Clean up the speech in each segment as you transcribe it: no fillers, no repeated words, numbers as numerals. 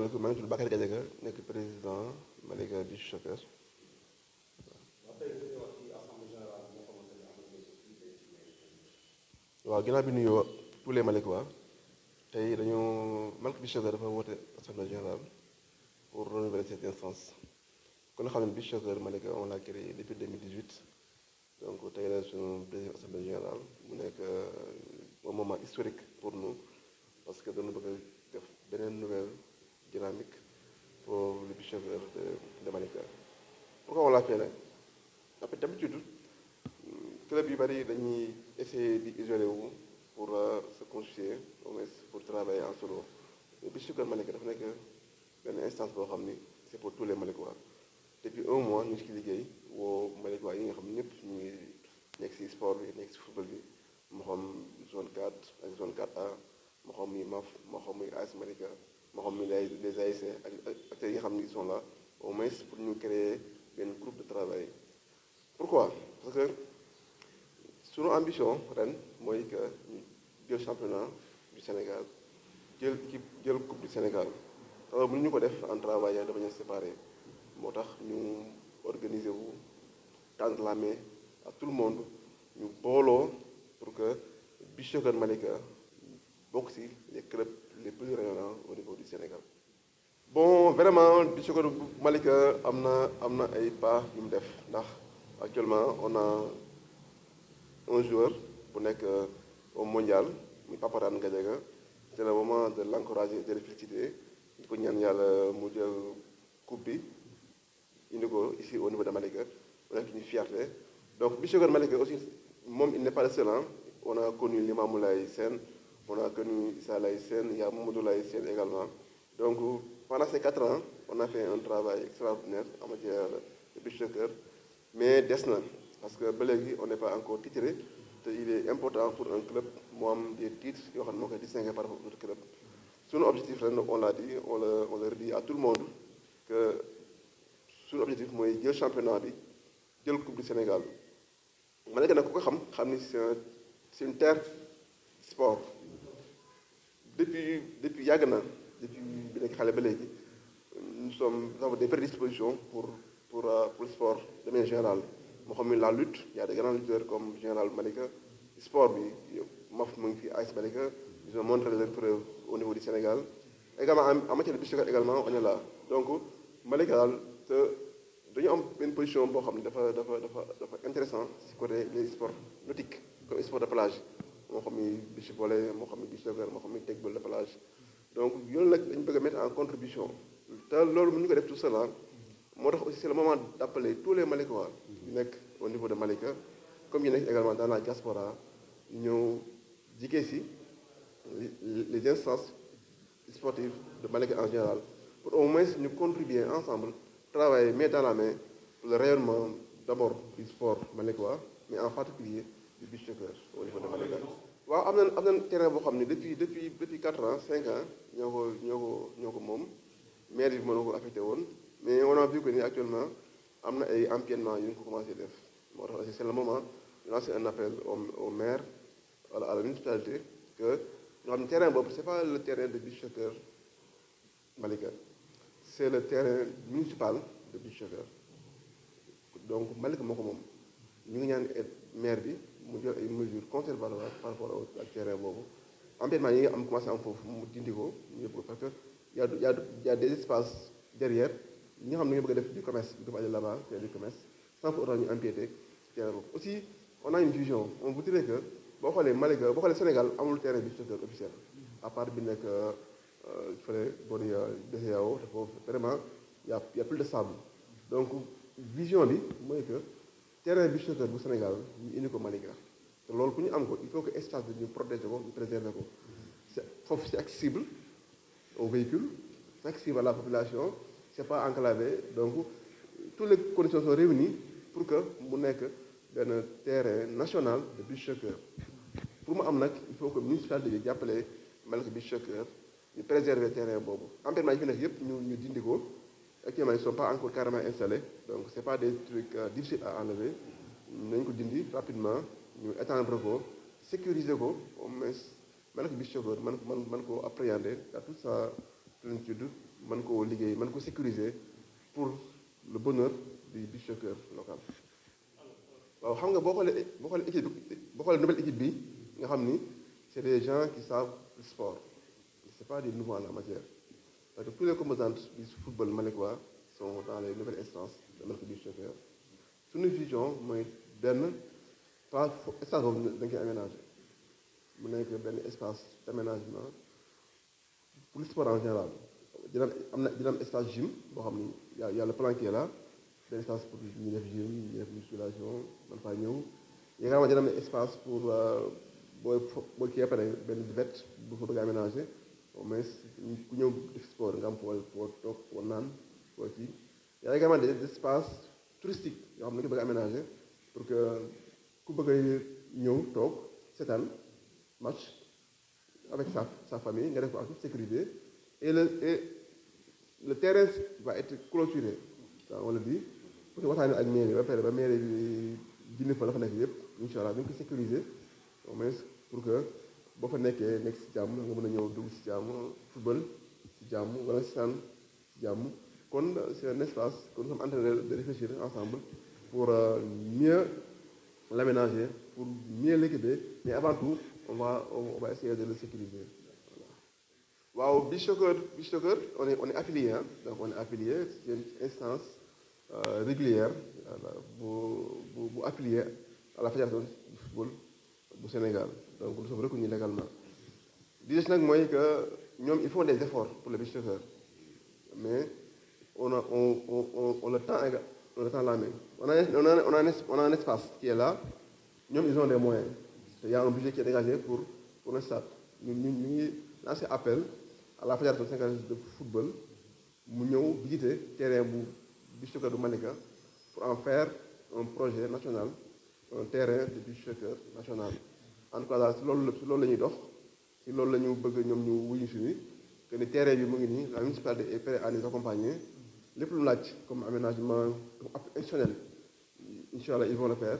asalaamaaleykum maa ngi tudd Bakary Gadiaga nekk président Malika Beach Soccer. waaw ginnaaw bi nuyoo tous les Malikois tey dañoo Malika Beach Soccer dafa woote assemblée générale pour renouveler cette instance kon nga xam ne Beach Soccer Malika on l'a créé depuis 2018 donc tey la suñu deuxième assemblée générale mu nekk un moment historique pour nous parce que dañu bëgg a def beneen nouvelle dynamique pour le Beach Soccer de Malika. Pourquoi on l'a fait nag après d'habitude club yu bari dañuy essayer di isoler wu pour se constituer au moins pour travailler en solo mais Beach Soccer Malika dafa nekk benn instance boo xam ni c'est pour tous les Malikois depuis un mois ñu ngi ci liggéey woo Malikois yi nga xam ñëpp ñu ngi nekk ci sport bi nekk ci football bi moo xam zone 4 ak zone 4A moo xam muy MAF moo xam muy AS Malika moo xam muy les ASC ak acteurs yi nga xam ni ils sont là au moins pour ñu créer benn groupe de travail. Pourquoi? Parce que suñu ambition ren mooy que ñu jël championnat du Sénégal jël coupe du Sénégal alors mënuñu ko def en travaillant de manière séparée moo tax ñu organiser wu tendre la main à tout le monde ñu booloo pour que Beach Soccer Malika bokk ci les clubs les plus rayonnants au niveau du Sénégal. Bon vraiment Beach Soccer Malika am na ay pas yu mu def ndax actuellement on a un joueur bu nekk au mondial muy Paparane Gadiaga c'est le moment de l'encourager et de le féliciter di ko ñaan yàlla mu jël coupe bi indi ko ici au niveau de Malika mu nekk une fierté donc Beach Soccer Malika aussi moom il n'est pas le seul. On a connu Limamou Laye Sène, on a connu Issa Laye Sène, il y a Mamadou Laye Sène également. Donc pendant ces 4 ans, on a fait un travail extraordinaire en matière de Beach Soccer, mais desna parce que ba léegi on n'est pas encore titré te il est important pour un club mu am des titres yoo xam ne moo koy distinguer par rapport aux autres clubs. Suñu objectif ren on l'a dit on le redit à tout le monde que suñu objectif mooy jël championnat bi jël coupe du Sénégal Malika nag ku ko xam ni c'est une terre sport depuis yàgg na depuis bi nekk xale ba léegi nous avons des prédispositions pour le sport de manière générale moo xam ne la lutte il y a des grands lutteurs comme Général Malika sport bi MAF mu ngi fi AS Malika ils ont montré leurs preuves au niveau du Sénégal également en matière de Beach Soccer également on est là donc Malika daal te dañu am benn position boo xam ne dafa intéressant ci côté les sports nautiques comme sport de plage moo xam ni beach volley moo xam ni beach soccer moo xam ni teg ball de plage donc yooyu nag dañu bëgg a mettre en contribution te loolu mënuñu ko def tout seul moo tax aussi c'est le moment d'appeler tous les Malikois yu nekk au niveau de Malika comme yu nekk également dans la diaspora ñëw jigee ci les instances sportives de Malika en général pour au moins ñu contribuer ensemble travailler main dans la main pour le rayonnement d'abord du sport malikois mais en particulier du Beach Soccer au niveau de Malika. waaw am na terrain boo xam ne depuis 4 ans 5 ans ñoo ko moom maire bi moo ko affecté woon mais on a vu que ni actuellement am na ay empiètement yu ñu ko commencé def moo tax aussi c'est le moment de lancer un appel au maire à la municipalité que ñoo xam ne terrain boobu c'est pas le terrain de Beach Soccer Malika c'est le terrain municipal de Beach Soccer donc Malika moo ko moom ñu ngi ñaan maire bi mu jël ay mesures conservatoires par rapport ak terrain boobu empiètement yi nga am commencé am foofu mu dindi ko ñu yóbbu ko parce que y a des espaces derrière ñi nga xam ne nga bëgg a def du commerce du ko aller là-bas faire du commerce sans pour autant ñu empiéter terrain boobu aussi on a une vision on vous dirait que boo xoolee Malika boo xoolee Sénégal amul terrain Beach Soccer officiel à part bi nekk fële boori BCEAO te foofu vraiment y a plus de sable donc vision bi mooy que terrain Beach Soccer bu Sénégal ñu indi ko Malika te loolu ku ñu am ko il faut que espace bi ñu protéger ko ñu préserver ko foofu c'est accessible aux véhicules c'est accessible à la population c'est pas enclavé donc toutes les conditions sont réunies pour que mu nekk benn terrain national de Beach Soccer pour mu am nag il faut que municipalité bi jàppale Malika Beach Soccer ñu préserver terrain boobu empiètement yi fi nekk yëpp ñu dindi ko actuellement ils sont pas encore carrément installés donc c'est pas des trucs difficiles à enlever nañ ko dindi rapidement ñu étendre ko sécuriser ko au moins Malika Beach Soccer man koo appréhender à toute sa plénitude mën koo liggéey mën ko sécuriser pour le bonheur du beach soccer local. waaw xam nga boo xoolee équipe boo xoolee nouvelle équipe bi nga xam ni c'est des gens qui savent le sport c'est pas des nouveaux en la matière parce que tous les composantes du football malécois sont dans les nouvelles instances de Malika Beach Soccer. Suñu vision mooy benn espace boobu dañ koy aménager mu nekk benn espace d'aménagement pour le sport en général. dina am espace gym boo xam ni y a le plan qui est là benn espace pour ñu def gym ñu def musculation man faa ñëw également dina am espace pour booy kii pare benn buvette bu fa bëgg a aménager au moins ku ñëw def sport nga am foo toog foo naan foo kii y a également des espaces touristiques yoo xam ne nga bëgg a aménager pour que ku bëgg a ñëw toog seetaan match avec sa famille nga def ko en toute sécurité et le terrain va être clôturé on le dit pour que waxtaanee ak mairie ba pare ba mairie bi dindi fa la fa nekk yëpp incha allah dañ ko sécuriser au moins pour que boo fa nekkee nekk si jàmm nga mën a ñëw dugg si jàmm football si jàmm wala si saan si jàmm kon c'est un espace que nous sommes en train de réfléchir ensemble pour mieux l'aménager pour mieux l'équiper mais avant tout on va essayer de le sécuriser. Waaw beach soccer on est affilié donc on est affilié c'est une instance régulière bu affilié à la fédération du football bu Sénégal donc nous sommes reconnus légalement di des nag mooy que ñoom ils font des efforts pour le beach soccer mais on le tend la main on a un espace qui est là ñoom ils ont des moyens il y a un budget qui est dégagé pour un stade ñu ngi lancé appel à la fédération sénégalaise de football mu ñëw visiter terrain bu beach soccer du Malika pour en faire un projet national un terrain de beach soccer national en tout cas daal si loolu la ñuy dox si loolu la ñu bëgg ñoom ñu wuyu si ni que ni terrain bi mu ngi nii la municipalité est prête à nous accompagner lépp lu laaj comme aménagement comme appui institutionnel incha allah ils vont le faire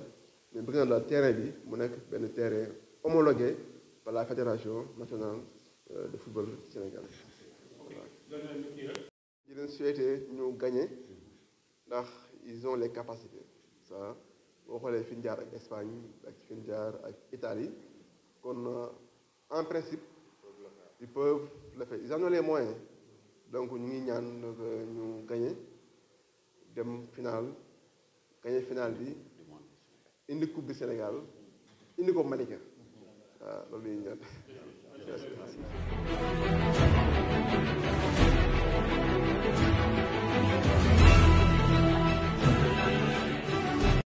mais bëgg na la terrain bi mu nekk benn terrain homologué par la fédération nationale de football du Sénégal. di leen souhaiter ñu gagner ndax ils ont les capacités ça boo xoolee fi ñu jaar ak Espagne ak fi ñu jaar ak Italie kon en principe ils peuvent le faire ils en ont les moyens donc ñu ngi ñaan ñu gagner dem final gagner final bi indi coupe du Sénégal indi ko Malika waaw loolu la ñuy ñaan.